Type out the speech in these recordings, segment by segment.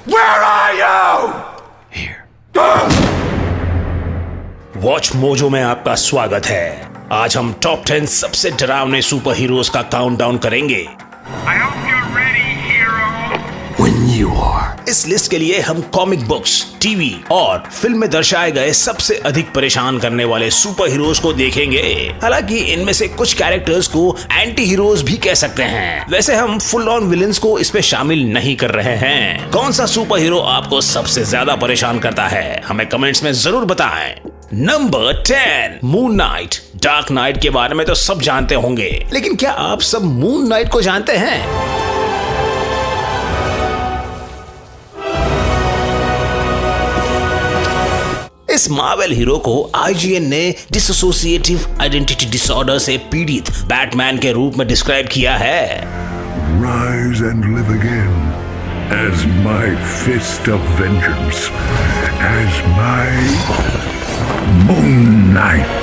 Where are you? Watch mojo में आपका स्वागत है। आज हम टॉप 10 सबसे डरावने सुपर हीरोज का काउंटडाउन करेंगे। I hope you're ready, hero. When you are. इस लिस्ट के लिए हम कॉमिक बुक्स, टीवी और फिल्म में दर्शाए गए सबसे अधिक परेशान करने वाले सुपर हीरोज को देखेंगे। हालांकि इनमें से कुछ कैरेक्टर्स को एंटी हीरोज भी कह सकते हैं। वैसे हम फुल ऑन विलेंस को इसमें शामिल नहीं कर रहे हैं। कौन सा सुपर हीरो आपको सबसे ज्यादा परेशान करता है, हमें कमेंट्स में जरूर बताएं। Number 10, moon night. Dark night के बारे में तो सब जानते होंगे, लेकिन क्या आप सब मून नाइट को जानते हैं? इस मार्वल हीरो को IGN ने डिसोसिएटिव आइडेंटिटी डिसऑर्डर से पीड़ित बैटमैन के रूप में डिस्क्राइब किया है। Rise and live again as my fist of vengeance, as my Moon Knight.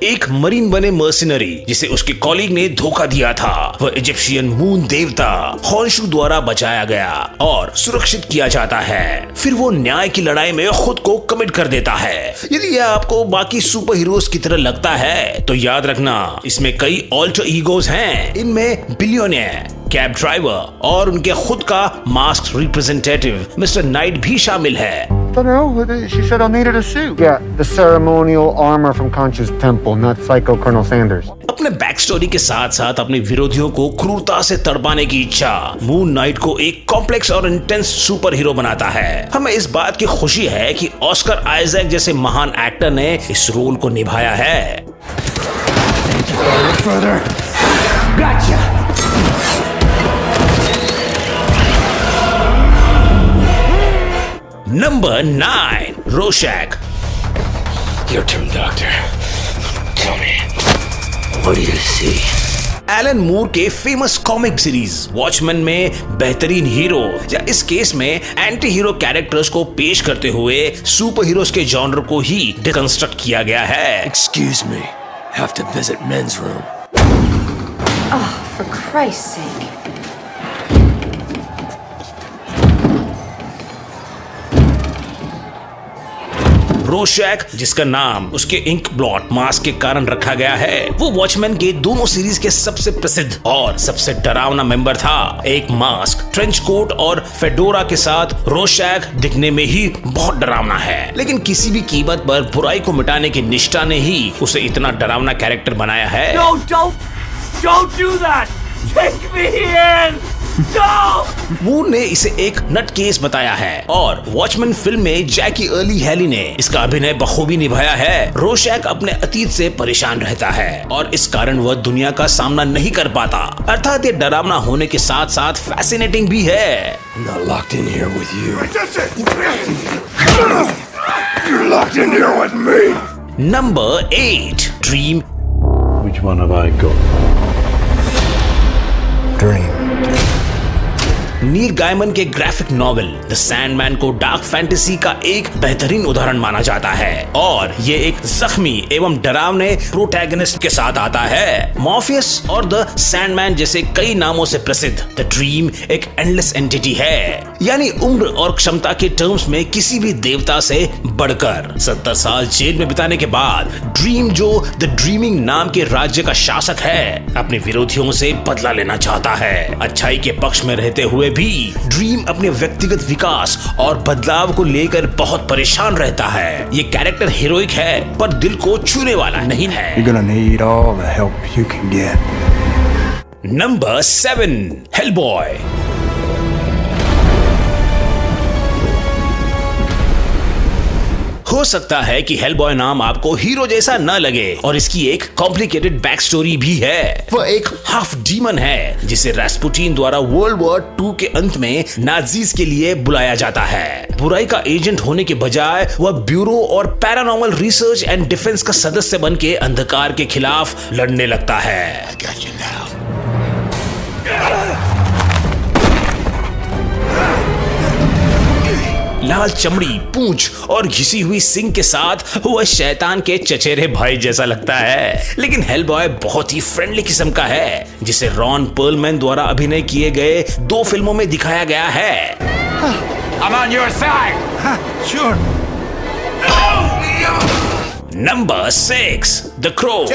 एक मरीन बने मर्सिनरी जिसे उसके कॉलीग ने धोखा दिया था, वह इजिप्शियन मून देवता खॉन्शू द्वारा बचाया गया और सुरक्षित किया जाता है। फिर वो न्याय की लड़ाई में खुद को कमिट कर देता है। यदि यह आपको बाकी सुपर हीरोज की तरह लगता है तो याद रखना, इसमें कई ऑल्टर ईगोज हैं। इनमें बिलियनियर, कैब ड्राइवर और उनके खुद का मास्क रिप्रेजेंटेटिव मिस्टर नाइट भी शामिल है। I don't know. She said I'll need her to suit. Yeah, the ceremonial armor from Concha's temple, not Psycho Colonel Sanders. अपने बैक स्टोरी के साथ साथ अपने विरोधियों को क्रूरता से तड़पाने की इच्छा मून नाइट को एक कॉम्प्लेक्स और इंटेंस सुपर हीरो बनाता है। हमें इस बात की खुशी है कि ऑस्कर आइजैक जैसे महान एक्टर ने इस रोल को निभाया है। Number 9, Rorschach. Your turn, Doctor. Tell me, what do you see? Alan Moore के फेमस कॉमिक सीरीज वॉचमैन में बेहतरीन हीरो या इस केस में एंटी हीरो कैरेक्टर्स को पेश करते हुए सुपर हीरोज के जॉनर को ही डिकंस्ट्रक्ट किया गया है। Excuse me. Have to visit men's room. Oh, for Christ's sake. रोशैक, जिसका नाम उसके इंक ब्लॉट मास्क के कारण रखा गया है, वो वॉचमैन के दोनों सीरीज के सबसे प्रसिद्ध और सबसे डरावना मेंबर था। एक मास्क, ट्रेंच कोट और फेडोरा के साथ रोशैक दिखने में ही बहुत डरावना है, लेकिन किसी भी कीमत पर बुराई को मिटाने की निष्ठा ने ही उसे इतना डरावना कैरेक्टर बनाया है। No, don't do that. Take me in. No! मूर ने इसे एक नट केस बताया है और वॉचमैन फिल्म में जैकी अर्ली हैली ने इसका अभिनय बखूबी निभाया है। रोशैक अपने अतीत से परेशान रहता है और इस कारण वह दुनिया का सामना नहीं कर पाता। अर्थात ये डरावना होने के साथ साथ फैसिनेटिंग भी है। I'm not locked in here with you. You're locked in here with me. Number 8, dream. Which one have I got? Dream. नील गाइमन के ग्राफिक नॉवेल द सैंडमैन को डार्क फैंटेसी का एक बेहतरीन उदाहरण माना जाता है और ये एक जख्मी एवं डरावने प्रोटैगनिस्ट के साथ आता है। मॉर्फियस और द सैंडमैन जैसे कई नामों से प्रसिद्ध द ड्रीम एक एंडलेस एंटिटी है, यानी उम्र और क्षमता के टर्म्स में किसी भी देवता से बढ़कर। 70 साल जेल में बिताने के बाद ड्रीम, जो द ड्रीमिंग नाम के राज्य का शासक है, अपने विरोधियों से बदला लेना चाहता है। अच्छाई के पक्ष में रहते हुए भी ड्रीम अपने व्यक्तिगत विकास और बदलाव को लेकर बहुत परेशान रहता है। ये कैरेक्टर हीरोइक है पर दिल को छूने वाला नहीं है। You're gonna need all the help you can get. Number 7, Hellboy. हो सकता है कि हेलबॉय नाम आपको हीरो जैसा न लगे और इसकी एक कॉम्प्लिकेटेड बैक स्टोरी भी है। वह एक हाफ डीमन है जिसे रास्पुटिन द्वारा वर्ल्ड वॉर 2 के अंत में नाजीज के लिए बुलाया जाता है। बुराई का एजेंट होने के बजाय वह ब्यूरो और पैरानॉर्मल रिसर्च एंड डिफेंस का सदस्य बन के अंधकार के खिलाफ लड़ने लगता है। बहरहाल चमड़ी, पूंछ और घिसी हुई सिंग के साथ वह शैतान के चचेरे भाई जैसा लगता है। लेकिन हेलबॉय बहुत ही फ्रेंडली किस्म का है, जिसे रॉन पर्लमैन द्वारा अभिनय किए गए 2 फिल्मों में दिखाया गया है। I'm on your side. Sure. Number 6, the crow.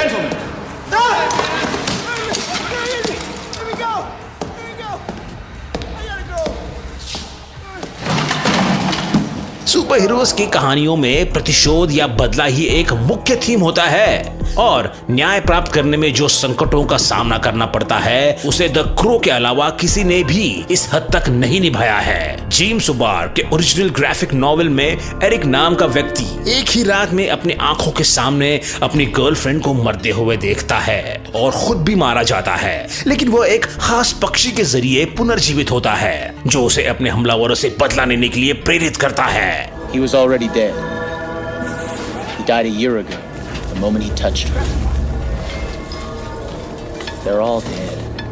Super heroes की कहानियों में प्रतिशोध या बदला ही एक मुख्य थीम होता है और न्याय प्राप्त करने में जो संकटों का सामना करना पड़ता है उसे द क्रो के अलावा किसी ने भी इस हद तक नहीं निभाया है। जेम्स उबार के ओरिजिनल ग्राफिक नॉवेल में एरिक नाम का व्यक्ति एक ही रात में अपनी आंखों के सामने अपनी गर्लफ्रेंड को मरते हुए देखता है और खुद भी मारा जाता है, लेकिन वो एक खास पक्षी के जरिए पुनर्जीवित होता है जो उसे अपने हमलावरों से बदला लेने के लिए प्रेरित करता है। He was already dead. He died a year ago, the moment he touched her. They're all dead.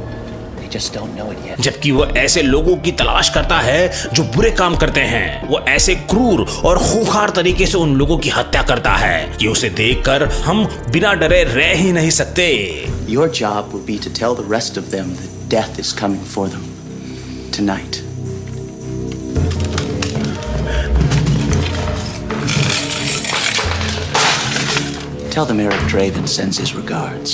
They just don't know it yet. जबकि वो ऐसे लोगों की तलाश करता है जो बुरे काम करते हैं। वो ऐसे क्रूर और खूंखार तरीके से उन लोगों की हत्या करता है कि उसे देखकर हम बिना डरे रह ही नहीं सकते। Your job will be to tell the rest of them that death is coming for them tonight. Tell them Eric Draven sends his regards.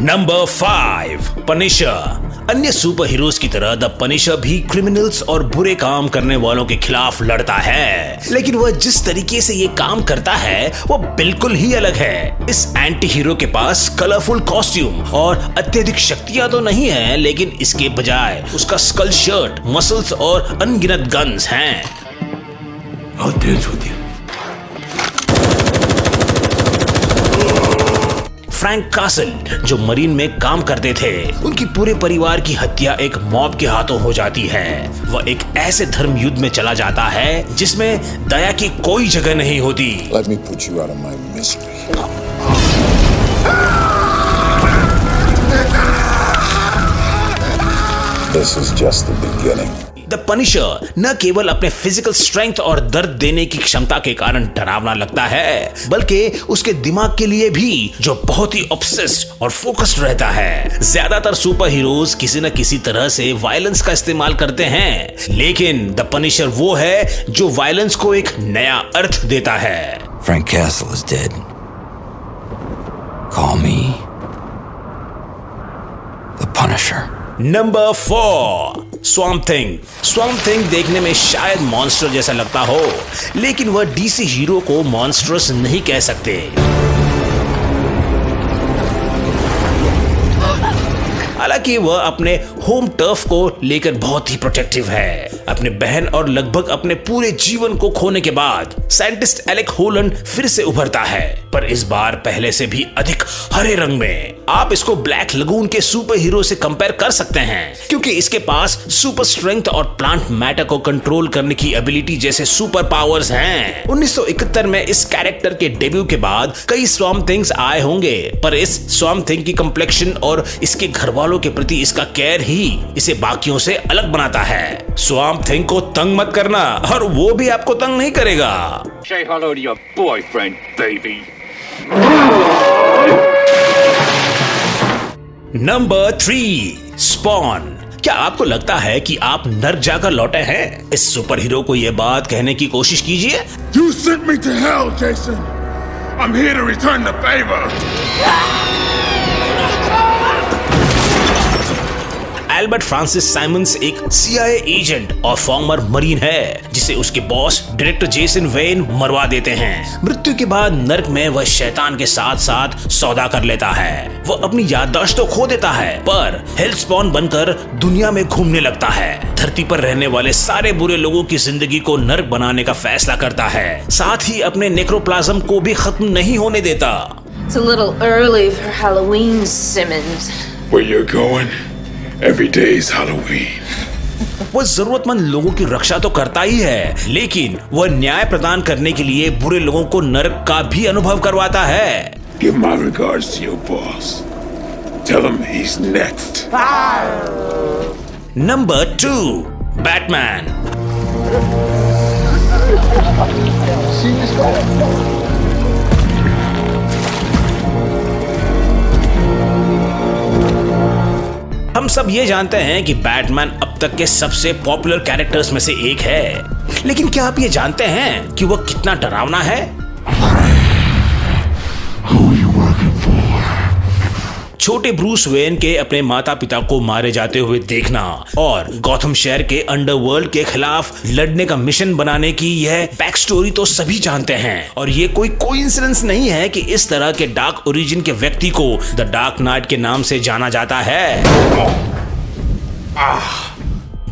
Number 5, Punisher. अन्य सुपर हीरोज की तरह द पनिशर भी क्रिमिनल्स और बुरे काम करने वालों के खिलाफ लड़ता है, लेकिन वह जिस तरीके से ये काम करता है वो बिल्कुल ही अलग है। इस एंटी हीरो के पास कलरफुल कॉस्ट्यूम और अत्यधिक शक्तियां तो नहीं है, लेकिन इसके बजाय उसका स्कल शर्ट, मसल्स और अनगिनत गन्स हैं। I'll dance with you. Frank castle जो मरीन में काम करते थे, उनकी पूरे परिवार की हत्या एक मॉब के हाथों हो जाती है। वह एक ऐसे धर्म युद्ध में चला जाता है जिसमें दया की कोई जगह नहीं होती। Let me put you out of my misery. This is just the beginning. The Punisher न केवल अपने फिजिकल स्ट्रेंथ और दर्द देने की क्षमता के कारण डरावना लगता है, बल्कि उसके दिमाग के लिए भी जो बहुत ही ऑब्सेस्ड और फोकस्ड रहता है। ज्यादातर सुपर हीरोज किसी न किसी तरह से वायलेंस का इस्तेमाल करते हैं, लेकिन द पनिशर वो है जो वायलेंस को एक नया अर्थ देता है। Frank Castle is dead. Call me the Punisher. Number 4, swamp thing. Swamp thing देखने में शायद मॉन्स्टर जैसा लगता हो, लेकिन वह डीसी हीरो को मॉन्स्टर्स नहीं कह सकते। हालांकि वह अपने होम टर्फ को लेकर बहुत ही प्रोटेक्टिव है। अपने बहन और लगभग अपने पूरे जीवन को खोने के बाद साइंटिस्ट एलेक होलैंड फिर से उभरता है, पर इस बार पहले से भी अधिक हरे रंग में। आप इसको ब्लैक लगून के सुपर हीरो से कंपेयर कर सकते हैं, क्योंकि इसके पास सुपर स्ट्रेंथ और प्लांट मैटर को कंट्रोल करने की एबिलिटी जैसे सुपर पावर्स हैं। 1971 में इस कैरेक्टर के डेब्यू के बाद कई स्वैम्प थिंग्स आए होंगे, पर इस स्वैम्प थिंग की कम्प्लेक्शन और इसके घर वालों के प्रति इसका केयर ही इसे बाकियों से अलग बनाता है। स्वैम्प थिंग को तंग मत करना, और वो भी आपको तंग नहीं करेगा। Say hello to your boyfriend, baby. Number 3, spawn. क्या आपको लगता है कि आप नर्क जाकर लौटे हैं? इस सुपर हीरो को यह बात कहने की कोशिश कीजिए। You sent me to hell, Jason. I'm here to return the favor. Albert Francis Simmons एक CIA एजेंट और फॉर्मर मरीन है, जिसे उसके बॉस डायरेक्टर जेसन वेन मरवा देते हैं। मृत्यु के बाद नर्क में वह शैतान के साथ साथ सौदा कर लेता है। वह अपनी याददाश्त तो खो देता है, पर हेलस्पॉन बनकर दुनिया में घूमने लगता है। धरती पर रहने वाले सारे बुरे लोगों की जिंदगी को नर्क बनाने का फैसला करता है, साथ ही अपने नेक्रोप्लाज्म को भी खत्म नहीं होने देता। It's a little early for Halloween, Simmons. Where you're going? Every day is Halloween. वह जरूरतमंद लोगों की रक्षा तो करता ही है, लेकिन वह न्याय प्रदान करने के लिए बुरे लोगों को नरक का भी अनुभव करवाता है। Give my regards to your boss. Tell him he's next. Number 2, Batman. हम सब ये जानते हैं कि बैटमैन अब तक के सबसे पॉपुलर कैरेक्टर्स में से एक है, लेकिन क्या आप ये जानते हैं कि वह कितना डरावना है? छोटे ब्रूस वेन के अपने माता पिता को मारे जाते हुए देखना और गॉथम शहर के अंडरवर्ल्ड के खिलाफ लड़ने का मिशन बनाने की यह बैक स्टोरी तो सभी जानते हैं, और ये कोई कोइंसिडेंस नहीं है कि इस तरह के डार्क ओरिजिन के व्यक्ति को द डार्क नाइट के नाम से जाना जाता है।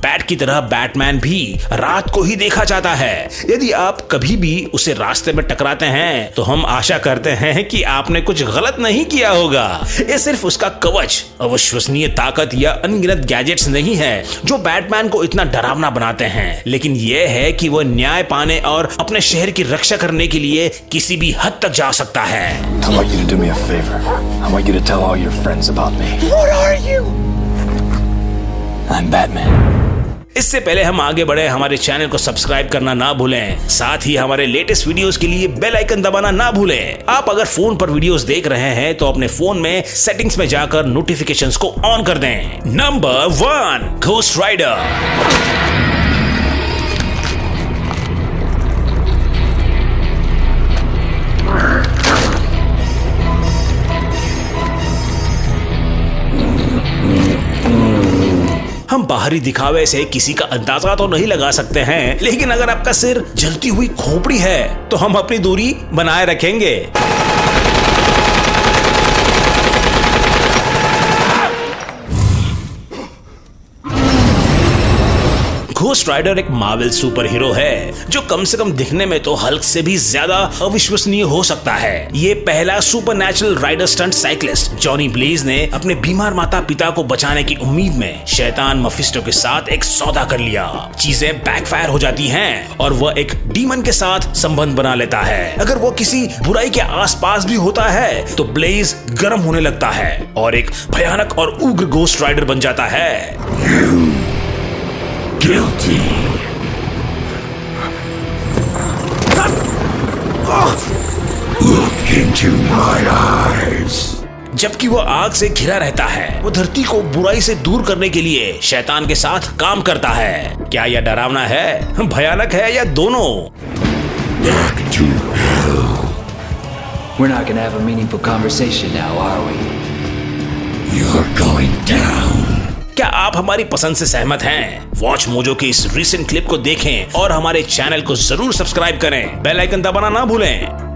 बैट की तरह बैटमैन भी रात को ही देखा जाता है। यदि आप कभी भी उसे रास्ते में टकराते हैं तो हम आशा करते हैं कि आपने कुछ गलत नहीं किया होगा। ये सिर्फ उसका कवच, अविश्वसनीय ताकत या अनगिनत गैजेट्स नहीं है जो बैटमैन को इतना डरावना बनाते हैं, लेकिन यह है कि वह न्याय पाने और अपने शहर की रक्षा करने के लिए किसी भी हद तक जा सकता है। I want you to do me a favor. I want you to tell all your friends about me. What are you? I'm Batman. इससे पहले हम आगे बढ़े, हमारे चैनल को सब्सक्राइब करना ना भूलें, साथ ही हमारे लेटेस्ट वीडियोस के लिए बेल आइकन दबाना ना भूलें। आप अगर फोन पर वीडियोस देख रहे हैं तो अपने फोन में सेटिंग्स में जाकर नोटिफिकेशंस को ऑन कर दें। Number 1, ghost rider. हम बाहरी दिखावे से किसी का अंदाजा तो नहीं लगा सकते हैं, लेकिन अगर आपका सिर जलती हुई खोपड़ी है तो हम अपनी दूरी बनाए रखेंगे। घोस्ट राइडर एक मार्वल सुपर हीरो है जो कम से कम दिखने में तो हल्क से भी ज्यादा अविश्वसनीय हो सकता है। ये पहला supernatural rider stunt cyclist Johnny Blaze ने अपने बीमार माता पिता को बचाने की उम्मीद में शैतान मफिस्टो के साथ एक सौदा कर लिया। चीजें बैकफायर हो जाती हैं और वह एक डीमन के साथ संबंध बना लेता है। अगर वो किसी बुराई के आसपास भी होता है तो ब्लेज गर्म होने लगता है और एक भयानक और उग्र घोस्ट राइडर बन जाता है। Guilty. Look into my eyes. जबकि वो आग से घिरा रहता है, वो धरती को बुराई से दूर करने के लिए शैतान के साथ काम करता है। क्या यह डरावना है, भयानक है या दोनों? Back to hell. We're not gonna have a meaningful conversation now, are we? You're going down. क्या आप हमारी पसंद से सहमत हैं? वॉच मोजो की इस रीसेंट क्लिप को देखें और हमारे चैनल को जरूर सब्सक्राइब करें। बेल आइकन दबाना ना भूलें।